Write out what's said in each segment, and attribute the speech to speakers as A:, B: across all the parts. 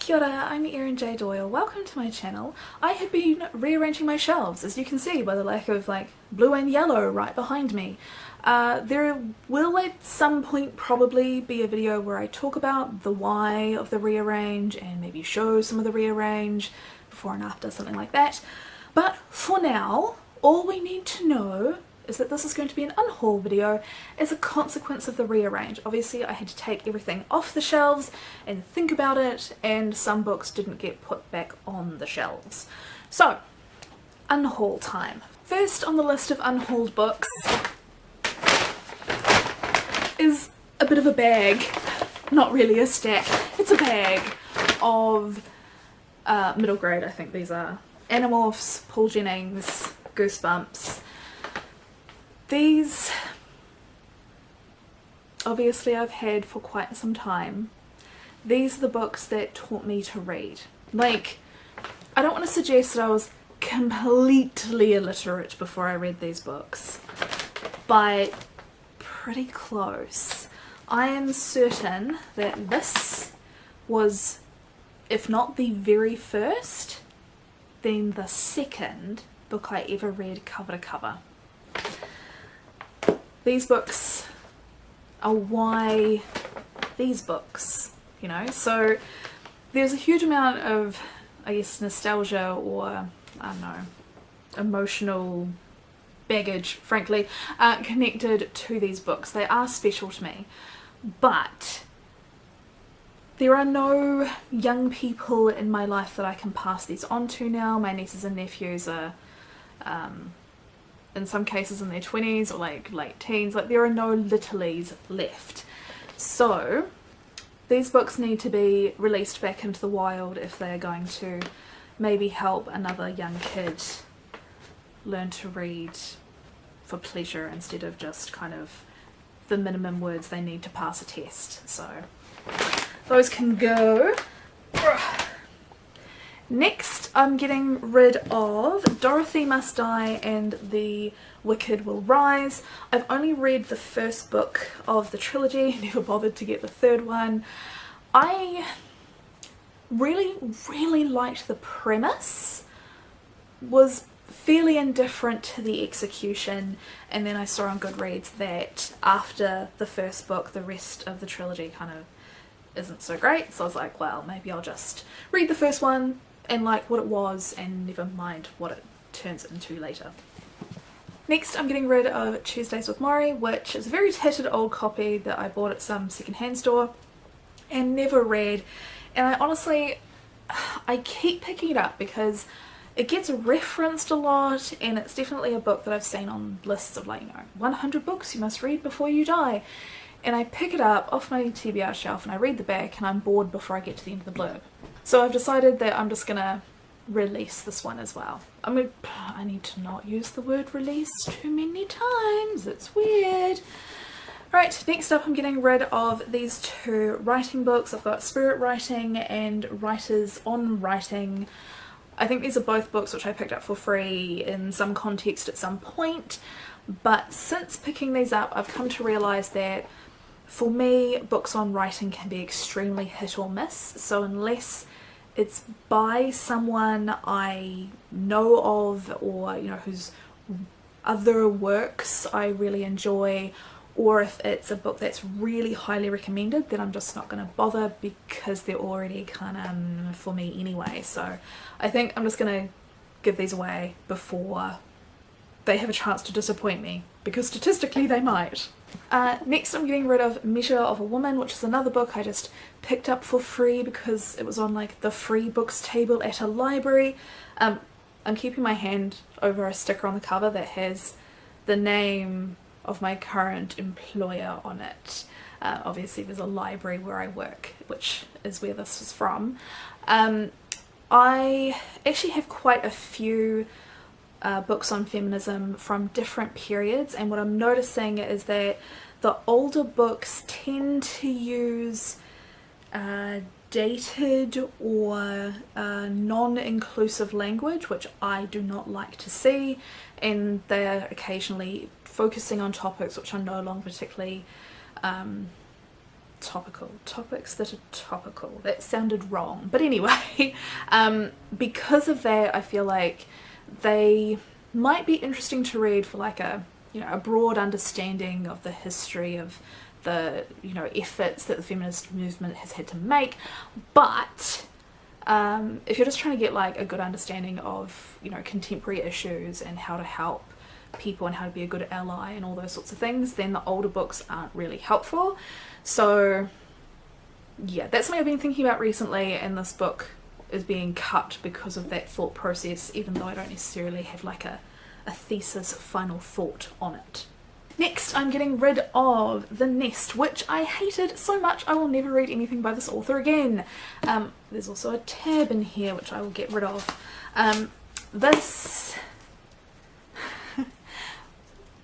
A: Kia ora, I'm Erin J. Doyle. Welcome to my channel. I have been rearranging my shelves, as you can see by the lack of blue and yellow right behind me. There will at some point probably be a video where I talk about the why of the rearrange and maybe show some of the rearrange before and after, something like that. But for now, all we need to know is that this is going to be an unhaul video as a consequence of the rearrange. Obviously I had to take everything off the shelves and think about it, and some books didn't get put back on the shelves. So, unhaul time. First on the list of unhauled books is a bit of a bag, not really a stack, it's a bag of middle grade, I think these are, Animorphs, Paul Jennings, Goosebumps. These, obviously I've had for quite some time. These are the books that taught me to read. I don't want to suggest that I was completely illiterate before I read these books, but pretty close. I am certain that this was, if not the very first, then the second book I ever read cover to cover. These books are why these books, you know, so there's a huge amount of, I guess, nostalgia or, I don't know, emotional baggage, frankly, connected to these books. They are special to me, but there are no young people in my life that I can pass these on to now. My nieces and nephews are in some cases in their 20s or late teens. There are no littlies left. So these books need to be released back into the wild if they are going to maybe help another young kid learn to read for pleasure instead of just kind of the minimum words they need to pass a test. So those can go. Next, I'm getting rid of Dorothy Must Die and The Wicked Will Rise. I've only read the first book of the trilogy, never bothered to get the third one. I really liked the premise, was fairly indifferent to the execution, and then I saw on Goodreads that after the first book the rest of the trilogy kind of isn't so great, so I was like, well, maybe I'll just read the first one and like what it was and never mind what it turns into later. Next, I'm getting rid of Tuesdays with Maury, which is a very tattered old copy that I bought at some secondhand store and never read, and I honestly, I keep picking it up because it gets referenced a lot, and it's definitely a book that I've seen on lists of 100 books you must read before you die. And I pick it up off my TBR shelf and I read the back and I'm bored before I get to the end of the blurb. So I've decided that I'm just gonna release this one as well. I need to not use the word release too many times, it's weird. Right, next up I'm getting rid of these two writing books. I've got Spirit Writing and Writers on Writing. I think these are both books which I picked up for free in some context at some point, but since picking these up I've come to realise that for me, books on writing can be extremely hit or miss, so unless it's by someone I know of, or you know, whose other works I really enjoy, or if it's a book that's really highly recommended, then I'm just not going to bother because they're already kind of for me anyway. So I think I'm just going to give these away before they have a chance to disappoint me, because statistically they might. Next I'm getting rid of Measure of a Woman, which is another book I just picked up for free because it was on the free books table at a library. I'm keeping my hand over a sticker on the cover that has the name of my current employer on it. Obviously there's a library where I work, which is where this is from. I actually have quite a few books on feminism from different periods, and what I'm noticing is that the older books tend to use dated or non-inclusive language, which I do not like to see, and they're occasionally focusing on topics which are no longer particularly topical. Topics that are topical. That sounded wrong. But anyway, because of that, I feel like they might be interesting to read for like a, you know, a broad understanding of the history of the, you know, efforts that the feminist movement has had to make. But if you're just trying to get like a good understanding of, you know, contemporary issues and how to help people and how to be a good ally and all those sorts of things, then the older books aren't really helpful. So yeah, that's something I've been thinking about recently, and this book is being cut because of that thought process, even though I don't necessarily have like a thesis final thought on it. Next, I'm getting rid of The Nest, which I hated so much I will never read anything by this author again. There's also a tab in here which I will get rid of. This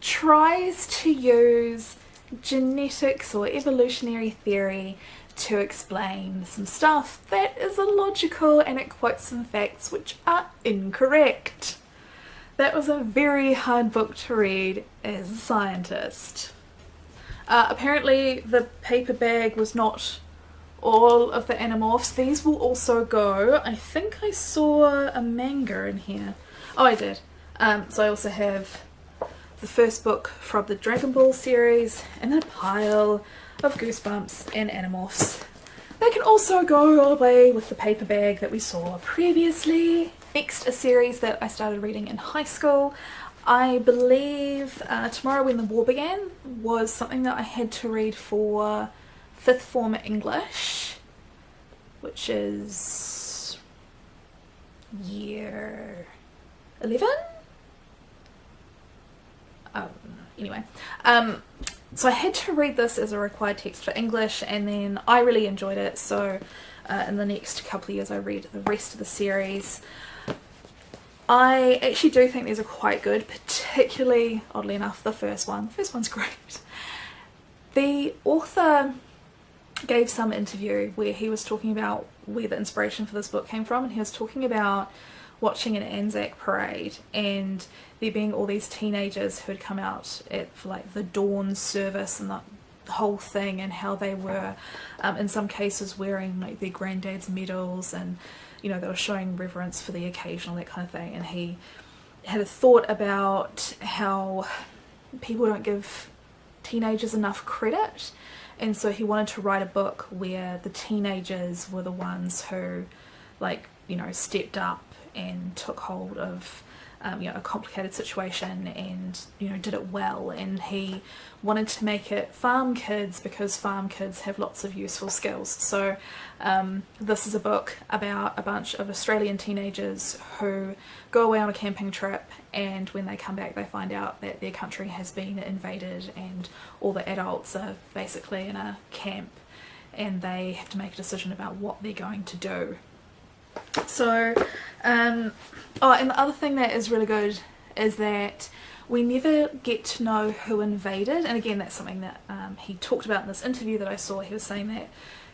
A: tries to use genetics or evolutionary theory to explain some stuff that is illogical, and it quotes some facts which are incorrect. That was a very hard book to read as a scientist. Apparently the paper bag was not all of the Animorphs. These will also go. I think I saw a manga in here. Oh, I did. So I also have the first book from the Dragon Ball series and a pile of Goosebumps and Animorphs. They can also go away with the paper bag that we saw previously. Next, a series that I started reading in high school. I believe Tomorrow When the War Began was something that I had to read for 5th form English, which is year 11? Anyway, so I had to read this as a required text for English, and then I really enjoyed it, so in the next couple of years I read the rest of the series. I actually do think these are quite good, particularly, oddly enough, the first one. The first one's great. The author gave some interview where he was talking about where the inspiration for this book came from, and he was talking about watching an Anzac parade and there being all these teenagers who had come out for like the dawn service and the whole thing, and how they were in some cases wearing like their granddad's medals, and you know, they were showing reverence for the occasion, that kind of thing. And he had a thought about how people don't give teenagers enough credit, and so he wanted to write a book where the teenagers were the ones who, like, you know, stepped up and took hold of you know, a complicated situation and, you know, did it well. And he wanted to make it farm kids because farm kids have lots of useful skills. So this is a book about a bunch of Australian teenagers who go away on a camping trip, and when they come back they find out that their country has been invaded and all the adults are basically in a camp, and they have to make a decision about what they're going to do. So, oh, and the other thing that is really good is that we never get to know who invaded, and again that's something that he talked about in this interview that I saw. He was saying that,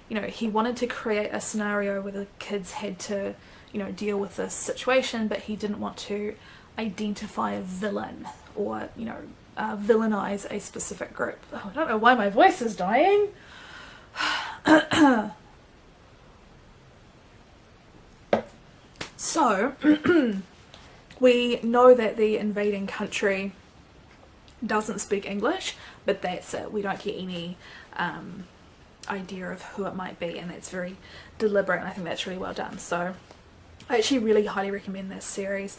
A: you know, he wanted to create a scenario where the kids had to, you know, deal with this situation, but he didn't want to identify a villain or, you know, villainize a specific group. Oh, I don't know why my voice is dying. So, we know that the invading country doesn't speak English, but that's it. We don't get any idea of who it might be, and that's very deliberate, and I think that's really well done. So, I actually really highly recommend this series.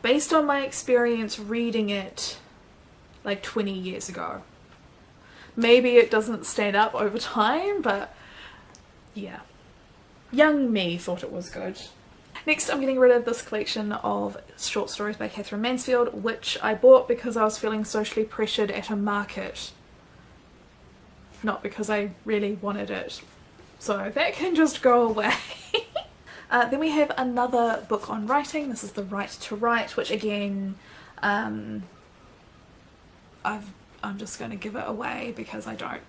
A: Based on my experience reading it like 20 years ago. Maybe it doesn't stand up over time, but yeah. Young me thought it was good. Next, I'm getting rid of this collection of short stories by Catherine Mansfield, which I bought because I was feeling socially pressured at a market. Not because I really wanted it. So that can just go away. Then we have another book on writing. This is The Right to Write, which again, I'm just going to give it away because I don't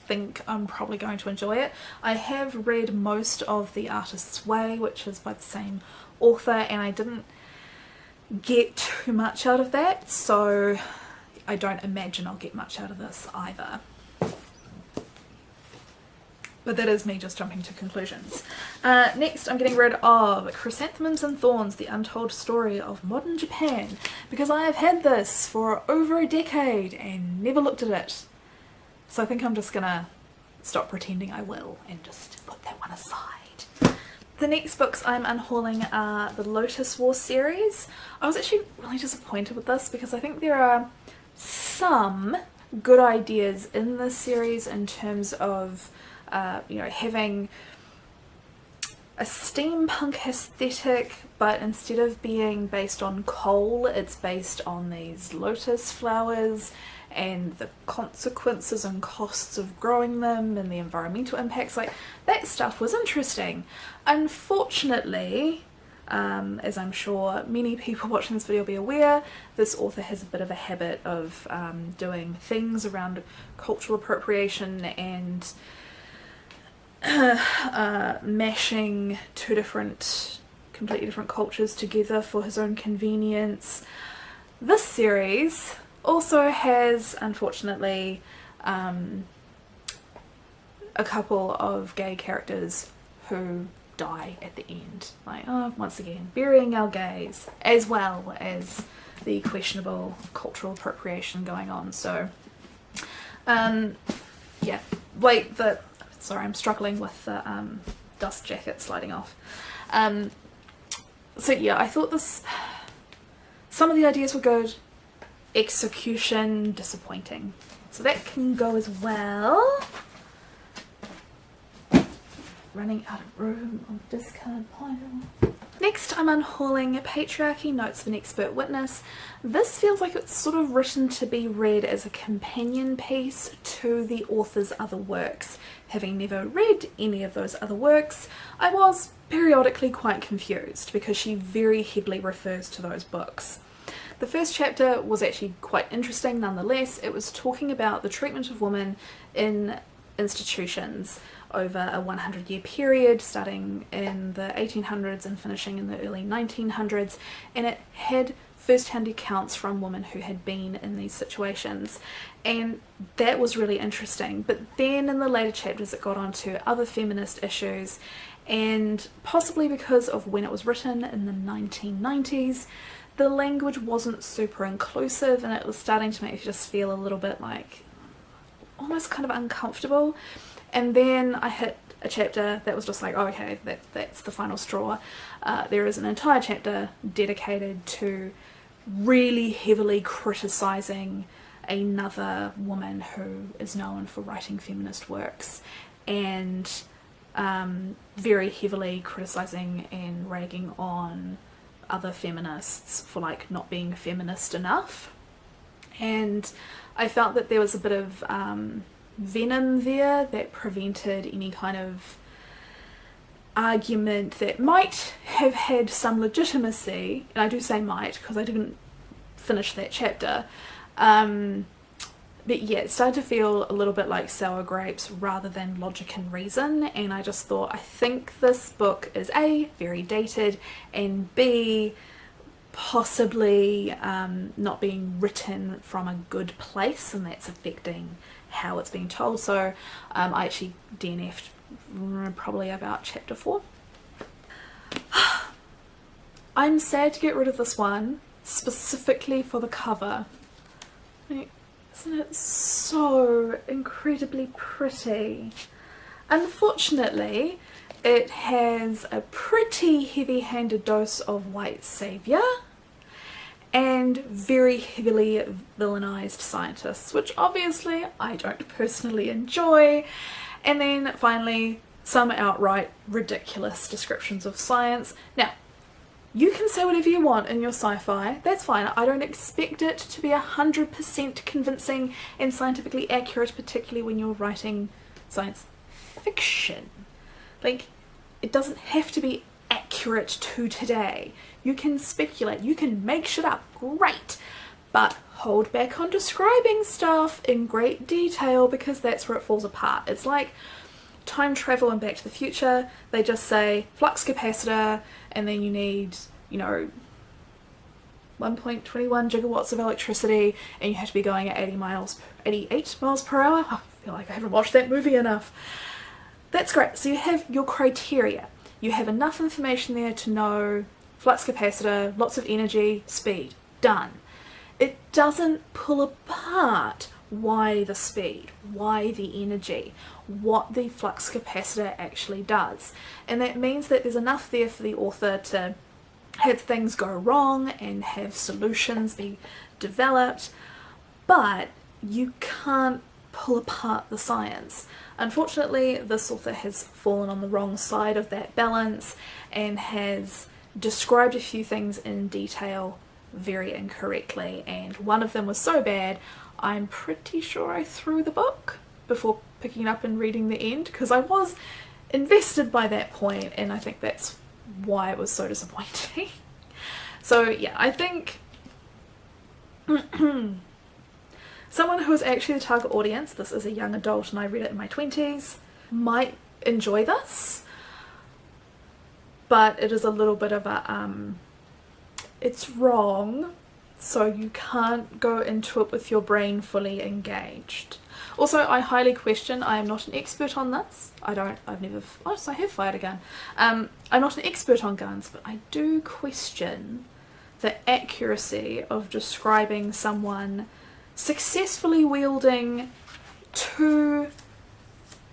A: think I'm probably going to enjoy it. I have read most of The Artist's Way, which is by the same author, and I didn't get too much out of that, so I don't imagine I'll get much out of this either. But that is me just jumping to conclusions. Next, I'm getting rid of Chrysanthemums and Thorns, The Untold Story of Modern Japan, because I have had this for over a decade and never looked at it. So I think I'm just gonna stop pretending I will and just put that one aside. The next books I'm unhauling are the Lotus War series. I was actually really disappointed with this because I think there are some good ideas in this series in terms of having a steampunk aesthetic, but instead of being based on coal, it's based on these lotus flowers and the consequences and costs of growing them and the environmental impacts. Like, that stuff was interesting. Unfortunately, as I'm sure many people watching this video will be aware, this author has a bit of a habit of doing things around cultural appropriation and mashing two completely different cultures together for his own convenience. This series also has, unfortunately, a couple of gay characters who die at the end. Like, once again, burying our gays, as well as the questionable cultural appropriation going on. So, yeah, sorry, I'm struggling with the dust jacket sliding off. So yeah, I thought some of the ideas were good, execution disappointing. So that can go as well. Running out of room on discard pile. Next, I'm unhauling Patriarchy, Notes of an Expert Witness. This feels like it's sort of written to be read as a companion piece to the author's other works. Having never read any of those other works, I was periodically quite confused because she very heavily refers to those books. The first chapter was actually quite interesting nonetheless. It was talking about the treatment of women in institutions over a 100-year period, starting in the 1800s and finishing in the early 1900s, and it had first-hand accounts from women who had been in these situations, and that was really interesting. But then in the later chapters it got on to other feminist issues, and possibly because of when it was written in the 1990s, the language wasn't super inclusive, and it was starting to make me just feel a little bit like almost kind of uncomfortable. And then I hit a chapter that was just like, oh, okay, that's the final straw. There is an entire chapter dedicated to really heavily criticising another woman who is known for writing feminist works, and very heavily criticising and ragging on other feminists for like not being feminist enough. And I felt that there was a bit of venom there that prevented any kind of argument that might have had some legitimacy, and I do say might because I didn't finish that chapter, but yeah, it started to feel a little bit like sour grapes rather than logic and reason, and I just thought, I think this book is A, very dated, and B, possibly not being written from a good place, and that's affecting how it's being told. So I actually DNF'd probably about chapter 4. I'm sad to get rid of this one, specifically for the cover. Isn't it so incredibly pretty? Unfortunately, it has a pretty heavy-handed dose of white saviour and very heavily villainized scientists, which obviously I don't personally enjoy. And then finally, some outright ridiculous descriptions of science. Now, you can say whatever you want in your sci-fi, that's fine. I don't expect it to be 100% convincing and scientifically accurate, particularly when you're writing science fiction. Like, it doesn't have to be accurate to today. You can speculate, you can make shit up, great, but hold back on describing stuff in great detail because that's where it falls apart. It's like time travel and Back to the Future. They just say flux capacitor and then you need, 1.21 gigawatts of electricity and you have to be going at 88 miles per hour. I feel like I haven't watched that movie enough. That's great. So you have your criteria. You have enough information there to know flux capacitor, lots of energy, speed. Done. It doesn't pull apart why the speed, why the energy, what the flux capacitor actually does. And that means that there's enough there for the author to have things go wrong and have solutions be developed, but you can't pull apart the science. Unfortunately, this author has fallen on the wrong side of that balance and has described a few things in detail very incorrectly, and one of them was so bad I'm pretty sure I threw the book before picking it up and reading the end, because I was invested by that point, and I think that's why it was so disappointing. So yeah, I think someone who is actually the target audience, this is a young adult and I read it in my 20s, might enjoy this, but it is a little bit of a it's wrong, so you can't go into it with your brain fully engaged. Also, I highly question, I am not an expert on this. I have fired a gun. I'm not an expert on guns, but I do question the accuracy of describing someone successfully wielding 2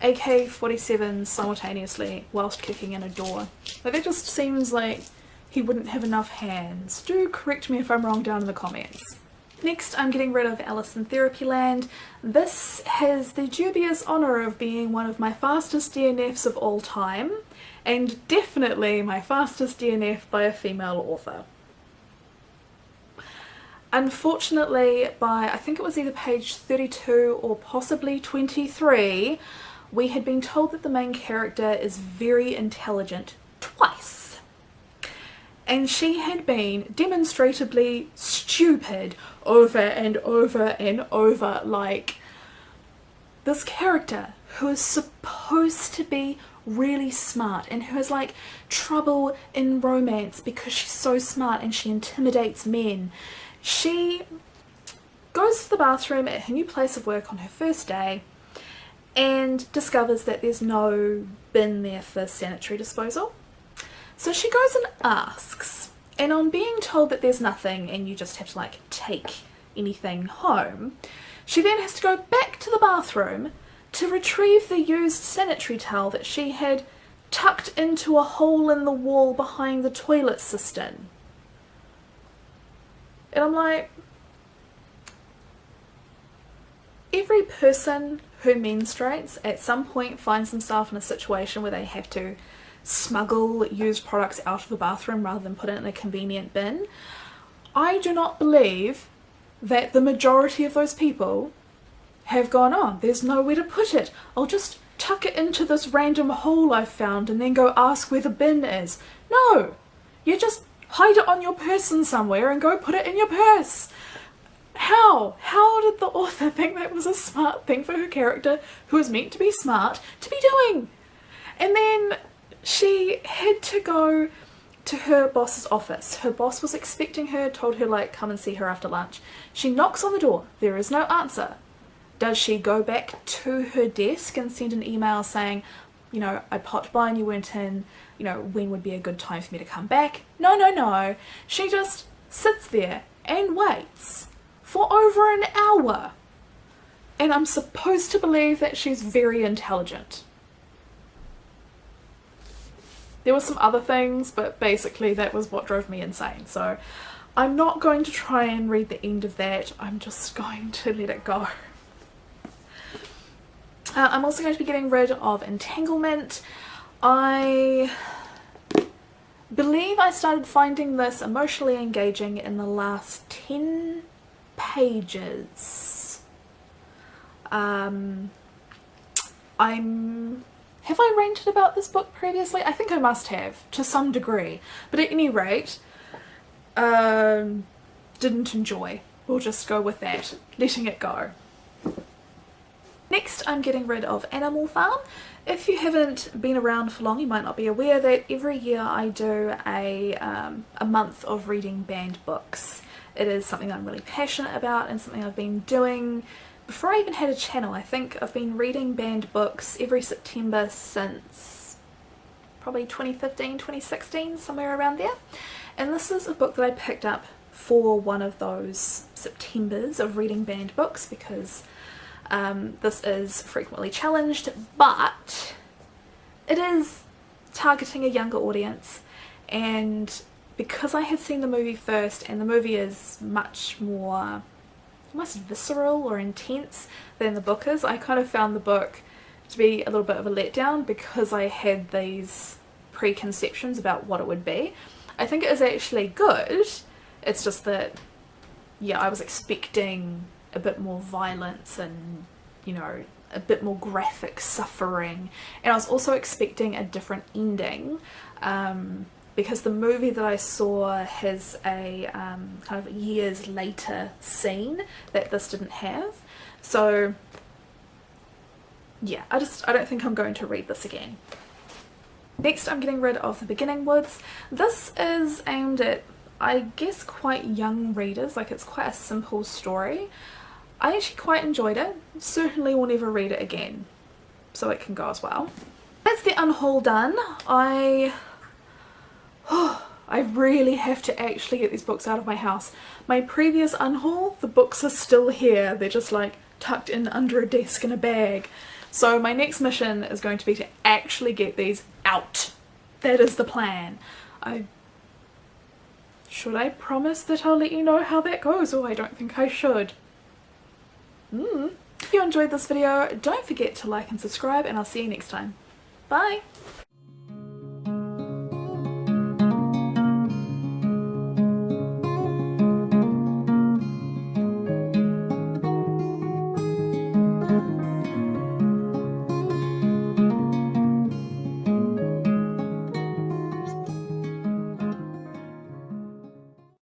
A: AK-47s simultaneously whilst kicking in a door. Like, that just seems like he wouldn't have enough hands. Do correct me if I'm wrong down in the comments. Next, I'm getting rid of Alice in Therapyland. This has the dubious honour of being one of my fastest DNFs of all time, and definitely my fastest DNF by a female author. Unfortunately, by I think it was either page 32 or possibly 23, we had been told that the main character is very intelligent twice. And she had been demonstrably stupid over and over and over. Like, this character who is supposed to be really smart and who has like trouble in romance because she's so smart and she intimidates men. She goes to the bathroom at her new place of work on her first day and discovers that there's no bin there for sanitary disposal. So she goes and asks, and on being told that there's nothing and you just have to like take anything home, she then has to go back to the bathroom to retrieve the used sanitary towel that she had tucked into a hole in the wall behind the toilet cistern. And I'm like, every person who menstruates at some point finds themselves in a situation where they have to smuggle used products out of the bathroom rather than put it in a convenient bin. I do not believe that the majority of those people have gone, oh, there's nowhere to put it, I'll just tuck it into this random hole I've found and then go ask where the bin is. No, you just hide it on your person somewhere and go put it in your purse. How did the author think that was a smart thing for her character, who is meant to be smart, to be doing? And then she had to go to her boss's office. Her boss was expecting her, told her like come and see her after lunch. She knocks on the door, there is no answer. Does she go back to her desk and send an email saying, you know, I popped by and you weren't in, you know, when would be a good time for me to come back? No. She just sits there and waits for over an hour. And I'm supposed to believe that she's very intelligent. There were some other things, but basically that was what drove me insane. So I'm not going to try and read the end of that. I'm just going to let it go. I'm also going to be getting rid of Entanglement. I believe I started finding this emotionally engaging in the last 10 pages. Have I ranted about this book previously? I think I must have, to some degree. But at any rate, didn't enjoy. We'll just go with that, letting it go. Next, I'm getting rid of Animal Farm. If you haven't been around for long, you might not be aware that every year I do a month of reading banned books. It is something that I'm really passionate about and something I've been doing before I even had a channel. I think I've been reading banned books every September since probably 2015, 2016, somewhere around there. And this is a book that I picked up for one of those Septembers of reading banned books, because this is frequently challenged, but it is targeting a younger audience, and because I had seen the movie first, and the movie is much more almost visceral or intense than the book is, I kind of found the book to be a little bit of a letdown because I had these preconceptions about what it would be. I think it is actually good, it's just that, yeah, I was expecting a bit more violence and, you know, a bit more graphic suffering, and I was also expecting a different ending, because the movie that I saw has a kind of years later scene that this didn't have. So yeah, I don't think I'm going to read this again. Next, I'm getting rid of The Beginning Woods. This is aimed at, I guess, quite young readers. Like, it's quite a simple story. I actually quite enjoyed it. Certainly will never read it again, so it can go as well. That's the Unhaul done. I really have to actually get these books out of my house. My previous Unhaul, the books are still here. They're just like tucked in under a desk in a bag. So my next mission is going to be to actually get these out. That is the plan. Should I promise that I'll let you know how that goes? Oh, I don't think I should. If you enjoyed this video, don't forget to like and subscribe, and I'll see you next time. Bye!